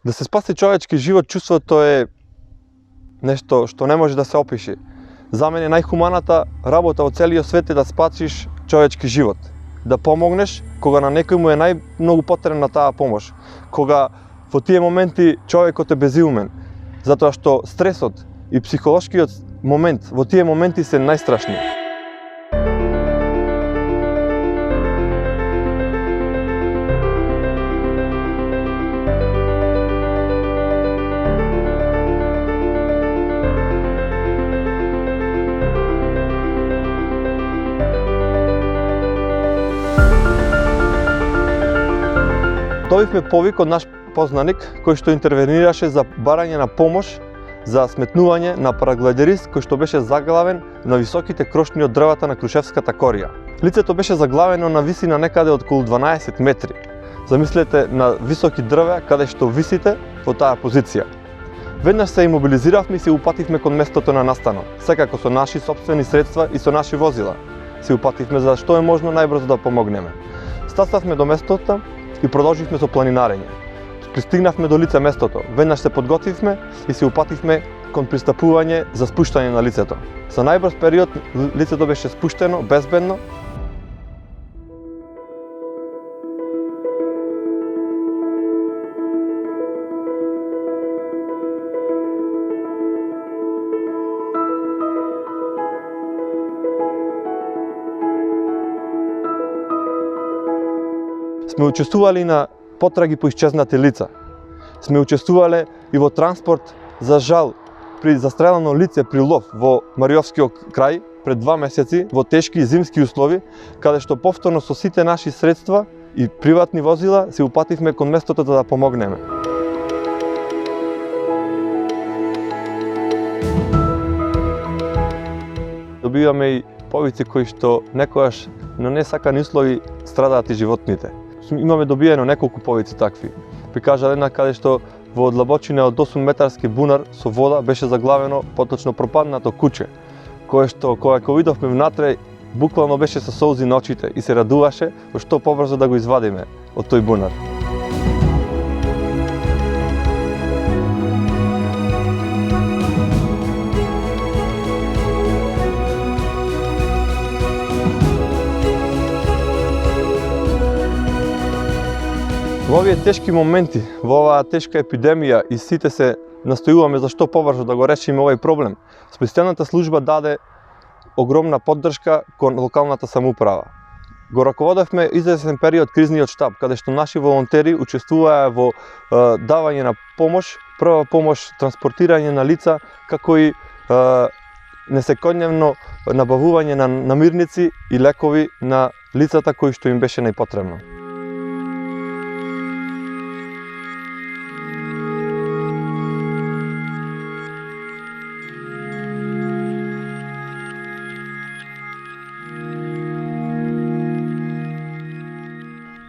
Да се спаси човечки живот, чувството е нешто што не може да се опише. За мене најхуманата работа од целиот свет е да спасиш човечки живот. Да помогнеш кога на некој му е најмногу потребна таа помош. Кога во тие моменти човекот е безиумен. Затоа што стресот и психолошкиот момент во тие моменти се најстрашни. Добивме повик од наш познаник кој што интервенираше за барање на помош за сметнување на параглайдерист кој што беше заглавен на високите крошни од дрвата на Крушевската корија. Лицето беше заглавено на висина некаде од околу 12 метри. Замислете на високи дрвја каде што висите во таа позиција. Веднаш се имобилизиравме и се упативме кон местото на настанот, секако со наши сопствени средства и со наши возила. Се упативме за што е можно најбрзо да помогнеме. Стаснавме до местото и продолживме со планинарење. Пристигнавме до лице местото, веднаш се подготвивме и се упативме кон пристапување за спуштање на лицето. За најбрз период лицето беше спуштено безбедно. Сме учествували на потраги по исчезнати лица. Сме учествувале и во транспорт за жал при застрелено лице при лов во Мариовскиот крај пред 2 месеци во тешки зимски услови, каде што повторно со сите наши средства и приватни возила се упативме кон местото да помогнеме. Добиваме и повици кои што некојаш на несакани услови страдаат и животните. Имаме добиено неколку повици такви. Ви кажа една каде што во длабочина од 8 метарски бунар со вода беше заглавено поточно пропаднато куче, кое што кога го видовме внатре буквално беше со солзи на очите и се радуваше што побрзо да го извадиме од тој бунар. Во овие тешки моменти, во оваа тешка епидемија и сите се настојуваме за што побрзо да го решиме овој проблем, специјалната служба даде огромна поддршка кон локалната самоуправа. Го раководевме извесен период кризниот штаб, каде што наши волонтери учествуваа во давање на помош, прва помош, транспортирање на лица, како и несекојдневно набавување на намирници и лекови на лицата кои што им беше најпотребно.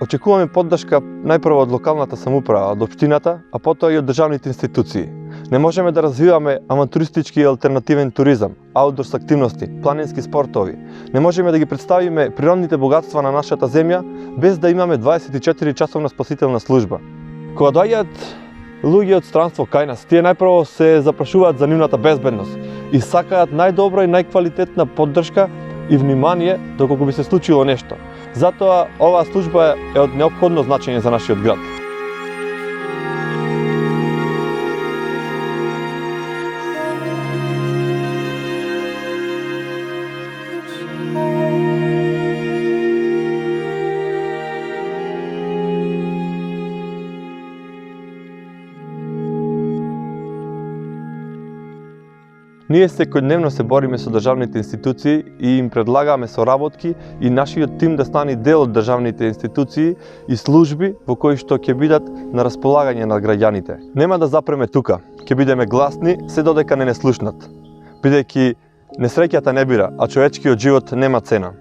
Очекуваме поддршка најпрво од локалната самоуправа, од општината, а потоа и од државните институции. Не можеме да развиваме авантуристички и алтернативен туризам, аутдорс активности, планински спортови. Не можеме да ги представиме природните богатства на нашата земја без да имаме 24 часовна спасителна служба. Кога доаѓаат луѓе од странство кај нас, тие најпрво се запрашуваат за нивната безбедност и сакаат најдобра и најквалитетна поддршка и внимание доколку би се случило нешто. Затоа оваа служба е од неопходно значење за нашиот град. Ние секојдневно се бориме со државните институции и им предлагаме соработки и нашиот тим да стане дел од државните институции и служби во кои што ќе бидат на располагање на граѓаните. Нема да запреме тука, ќе бидеме гласни се додека не слушнат, бидејќи несреќата не бира, а човечкиот живот нема цена.